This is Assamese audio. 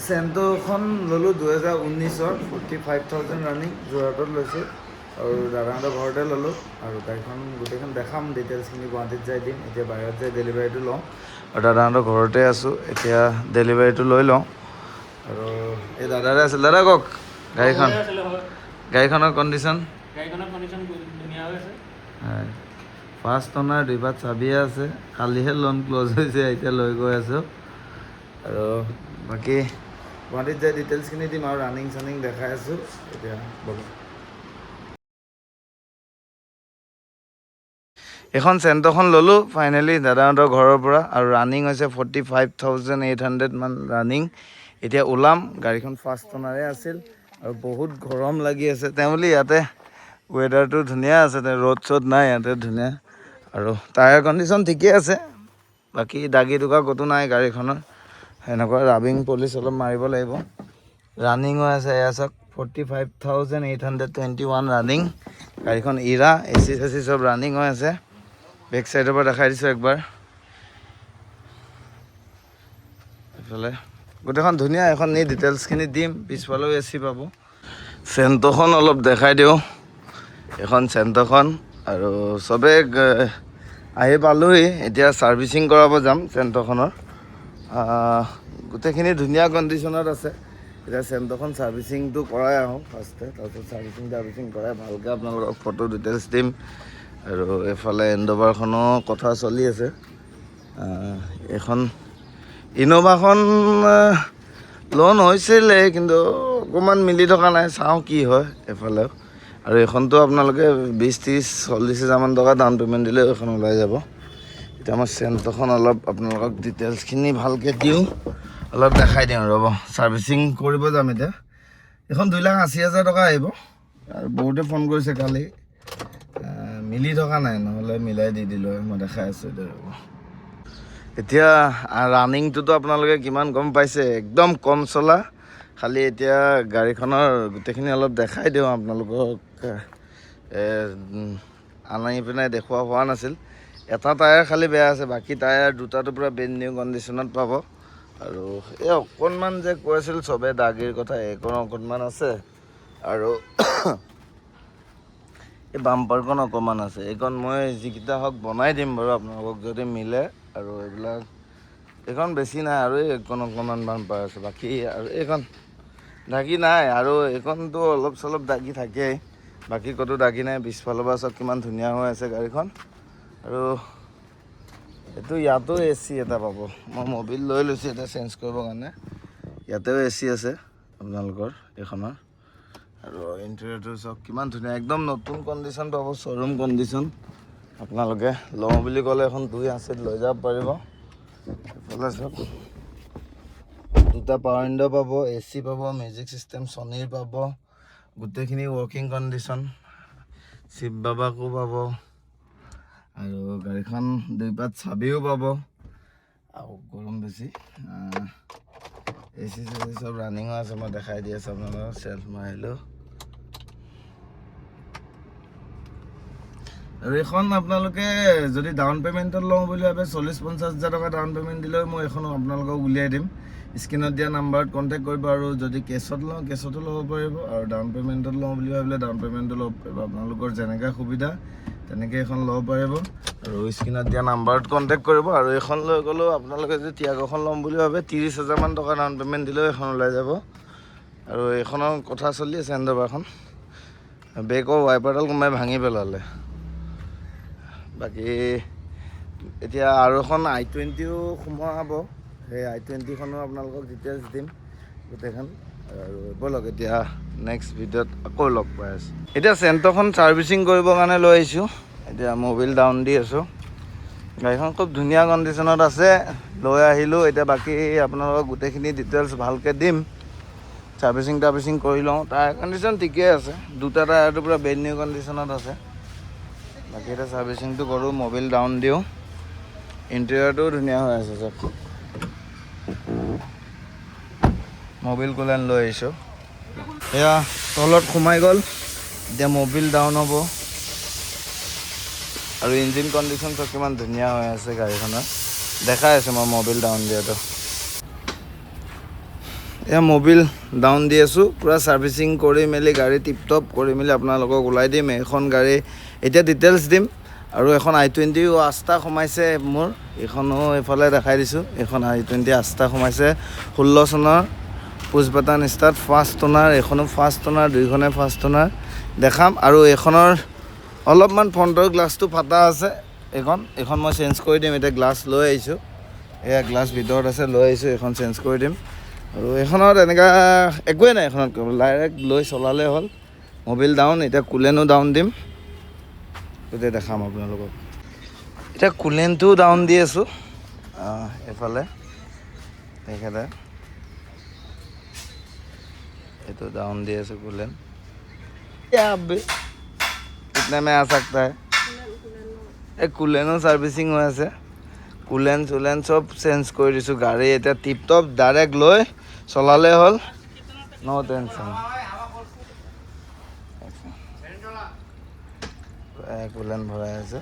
চেণ্টখন ল'লোঁ 2019-ৰ 45,000 ৰানিং যোৰহাটত লৈছোঁ আৰু দাদাহঁতৰ ঘৰতে ল'লোঁ আৰু গাড়ীখন গোটেইখন দেখাম ডিটেইলছখিনি গুৱাহাটীত যাই দিম এতিয়া বাহিৰত যাই ডেলিভাৰীটো লওঁ আৰু দাদাহঁতৰ ঘৰতে আছোঁ এতিয়া ডেলিভাৰীটো লৈ লওঁ আৰু এই দাদাৰে আছিল দাদা কওক গাড়ীখনৰ কণ্ডিশ্যন ধুনীয়া হৈ আছে হয় ফাৰ্ষ্ট অনাৰ 2 বাট চাবিয়ে আছে কালিহে লোন ক্ল'জ হৈছে এতিয়া লৈ গৈ আছোঁ আৰু বাকী গুৱাহাটীত যাই ডিটেইলছখিনি দিম আৰু ৰানিং চানিং দেখাই আছোঁ এতিয়া ব'লো এখন চেণ্টখন ল'লোঁ ফাইনেলি দাদাহঁতৰ ঘৰৰ পৰা আৰু ৰানিং হৈছে 45,800 মান ৰানিং এতিয়া ওলাম গাড়ীখন ফাৰ্ষ্ট অনাৰে আছিল আৰু বহুত গৰম লাগি আছে তেওঁ বুলি ইয়াতে ৱেডাৰটো ধুনীয়া আছে ৰ'দ চ'দ নাই ইয়াতে ধুনীয়া আৰু টায়াৰ কণ্ডিশ্যন ঠিকেই আছে বাকী দাগি টুকা ক'তো নাই গাড়ীখনৰ সেনেকুৱা ৰাবিং পলিচ অলপ মাৰিব লাগিব ৰানিং হৈ আছে এয়া চাওক 45,821 ৰানিং গাড়ীখন ইৰা এচি চেচি চব ৰানিং হৈ আছে বেক চাইডৰ পৰা দেখাই দিছোঁ একবাৰ এইফালে গোটেইখন ধুনীয়া এখন নি ডিটেইলছখিনি দিম পিছফালেও এচি পাব চেণ্টখন অলপ দেখাই দিওঁ এখন চেণ্টখন আৰু চবে আহি পালোহি এতিয়া ছাৰ্ভিচিং কৰাব যাম চেণ্টখনৰ গোটেইখিনি ধুনীয়া কণ্ডিশ্যনত আছে এতিয়া চেণ্টখন ছাৰ্ভিচিংটো কৰাই আহোঁ ফাৰ্ষ্টে তাৰপিছত ছাৰ্ভিচিং কৰাই ভালকৈ আপোনালোকক ফটো ডিটেইলছ দিম আৰু এইফালে এণ্ড'ভাৰখনো কথা চলি আছে এইখন ইন'ভাখন লোন হৈছিলে কিন্তু অকণমান মিলি থকা নাই চাওঁ কি হয় এইফালেও আৰু এইখনতো আপোনালোকে 20-30-40 হাজাৰমান টকা ডাউন পে'মেণ্ট দিলেও এইখন ওলাই যাব এতিয়া মই চেণ্টখন অলপ আপোনালোকক ডিটেইলছখিনি ভালকৈ দিওঁ অলপ দেখাই দিওঁ ৰ'ব ছাৰ্ভিচিং কৰিব যাম এতিয়া এইখন 2,80,000 টকা আহিব আৰু বহুতে ফোন কৰিছে কালি মিলি থকা নাই নহ'লে মিলাই দি দিলোঁ মই দেখাই আছোঁ এতিয়া ৰ'ব এতিয়া ৰানিংটোতো আপোনালোকে কিমান গম পাইছে একদম কম চলা খালি এতিয়া গাড়ীখনৰ গোটেইখিনি অলপ দেখাই দিওঁ আপোনালোকক আনি পিনে দেখুওৱা হোৱা নাছিল এটা টায়াৰ খালি বেয়া আছে বাকী টায়াৰ দুটাটো পূৰা ব্ৰেণ্ড নিউ কণ্ডিশ্যনত পাব আৰু এই অকণমান যে কৈ আছিল চবে দাগিৰ কথা এইকণ অকণমান আছে আৰু এই বাম্পাৰকণ অকণমান আছে এইকণ মই যিকেইটা হওক বনাই দিম বাৰু আপোনালোকক যদি মিলে আৰু এইখন বেছি নাই আৰু এইকণ অকণমান বাম্পাৰ আছে বাকী আৰু এইখন দাগি নাই আৰু এইখনতো অলপ চলপ দাগি থাকেই বাকী ক'তো দাগি নাই পিছফালৰ পৰা চব কিমান ধুনীয়া হৈ আছে গাড়ীখন আৰু এইটো ইয়াতো এ চি এটা পাব মই মবিল লৈ লৈছোঁ এতিয়া চেঞ্জ কৰিবৰ কাৰণে ইয়াতেও এ চি আছে আপোনালোকৰ এইখনৰ আৰু ইণ্টেৰিয়ৰটো চব কিমান ধুনীয়া একদম নতুন কণ্ডিশ্যন পাব শ্ব'ৰুম কণ্ডিশ্যন আপোনালোকে লওঁ বুলি ক'লে এখন 2 লৈ যাব পাৰিব এইফালে চব দুটা পাৱাৰ উইণ্ডো পাব এ চি পাব মিউজিক চিষ্টেম ছনীৰ পাব গোটেইখিনি ৱৰ্কিং কণ্ডিশ্যন শিৱ বাবাকো পাব আৰু গাড়ীখন 2 বাট চাবিও পাব আৰু গৰম বেছি এ চি চেচি চব ৰানিং হৈ আছে মই দেখাই দি আছোঁ আপোনালোকক চেল্ফ মাৰিলোঁ আৰু এইখন আপোনালোকে যদি ডাউন পে'মেণ্টত লওঁ বুলি ভাবে 40-50 হাজাৰ টকা ডাউন পে'মেণ্ট দিলেও মই এইখন আপোনালোকক উলিয়াই দিম স্ক্ৰীণত দিয়া নাম্বাৰত কণ্টেক্ট কৰিব আৰু যদি কেছত লওঁ কেছতো ল'ব পাৰিব আৰু ডাউন পে'মেণ্টত লওঁ বুলি ভাবিলে ডাউন পে'মেণ্টটো ল'ব পাৰিব আপোনালোকৰ যেনেকৈ সুবিধা তেনেকৈ এইখন ল'ব পাৰিব আৰু স্ক্ৰীণত দিয়া নাম্বাৰত কণ্টেক্ট কৰিব আৰু এইখন লৈ গ'লেও আপোনালোকে যদি টিয়াগোখন ল'ম বুলি ভাবে 30,000 মান টকা ডাউন পে'মেণ্ট দিলেও এইখন ওলাই যাব আৰু এইখনৰ কথা চলি আছে এণ্ড'ভাৰখন ব্ৰেকৰ ৱাইপাৰডাল কোনোবাই ভাঙি পেলালে বাকী এতিয়া আৰু এখন i20ও সোমোৱাব সেই i20খনো আপোনালোকক ডিটেইলছ দিম গোটেইখন আৰু ব'লক এতিয়া নেক্সট ভিডিঅ'ত আকৌ লগ পাই আছোঁ এতিয়া চেণ্টখন ছাৰ্ভিচিং কৰিবৰ কাৰণে লৈ আহিছোঁ এতিয়া মবিল ডাউন দি আছোঁ গাড়ীখন খুব ধুনীয়া কণ্ডিশ্যনত আছে লৈ আহিলোঁ এতিয়া বাকী আপোনালোকক গোটেইখিনি ডিটেইলছ ভালকৈ দিম ছাৰ্ভিচিং কৰি লওঁ টায়াৰ কণ্ডিশ্যন ঠিকেই আছে দুটা টায়াৰটো পূৰা ব্ৰেণ্ড নিউ কণ্ডিশ্যনত আছে বাকী এতিয়া ছাৰ্ভিচিংটো কৰোঁ মবিল ডাউন দিওঁ ইণ্টেৰিয়ৰটোও ধুনীয়া হৈ আছে চব মবিল কুলেন লৈ আহিছোঁ এয়া তলত সোমাই গ'ল এতিয়া মবিল ডাউন হ'ব আৰু ইঞ্জিন কণ্ডিশ্যন চব কিমান ধুনীয়া হৈ আছে গাড়ীখনৰ দেখাই আছোঁ মই মবিল ডাউন দিয়াটো এয়া মবিল ডাউন দি আছোঁ পূৰা ছাৰ্ভিচিং কৰি মেলি গাড়ী টিপটপ কৰি মেলি আপোনালোকক ওলাই দিম এইখন গাড়ী এতিয়া ডিটেইলছ দিম আৰু এখন i20 আস্তা সোমাইছে মোৰ এইখনো এইফালে দেখাই দিছোঁ এইখন i20 আস্তা সোমাইছে 16 চনৰ পুছ বাটন ষ্টাৰ্ট ফাৰ্ষ্ট অনাৰ এইখনো ফাৰ্ষ্ট অনাৰ দুইখনে ফাৰ্ষ্ট অনাৰ দেখাম আৰু এইখনৰ অলপমান ফ্ৰণ্টৰ গ্লাছটো ফাটা আছে এইখন মই চেঞ্জ কৰি দিম এতিয়া গ্লাছ লৈ আহিছোঁ এয়া গ্লাছ ভিতৰত আছে লৈ আহিছোঁ এইখন চেঞ্জ কৰি দিম আৰু এইখনত এনেকুৱা একোৱেই নাই এইখনত ডাইৰেক্ট লৈ চলালে হ'ল মবিল ডাউন এতিয়া কুলেনো ডাউন দিম তেতিয়া দেখাম আপোনালোকক এতিয়া কুলেনটোও ডাউন দি আছোঁ এইফালে তেখেতে এইটো डाउन दिए से कूलेन क्या अब कितने में आ सकता है एक कूलेनो सर्विसिंग हो আছে কুলেন চুলেন সব চেঞ্জ কৰি দিছোঁ গাড়ী এতিয়া টিপটপ ডাইৰেক্ট লৈ চলালে হ'ল নো টেনশ্যন কুলেন ভৰাই আছে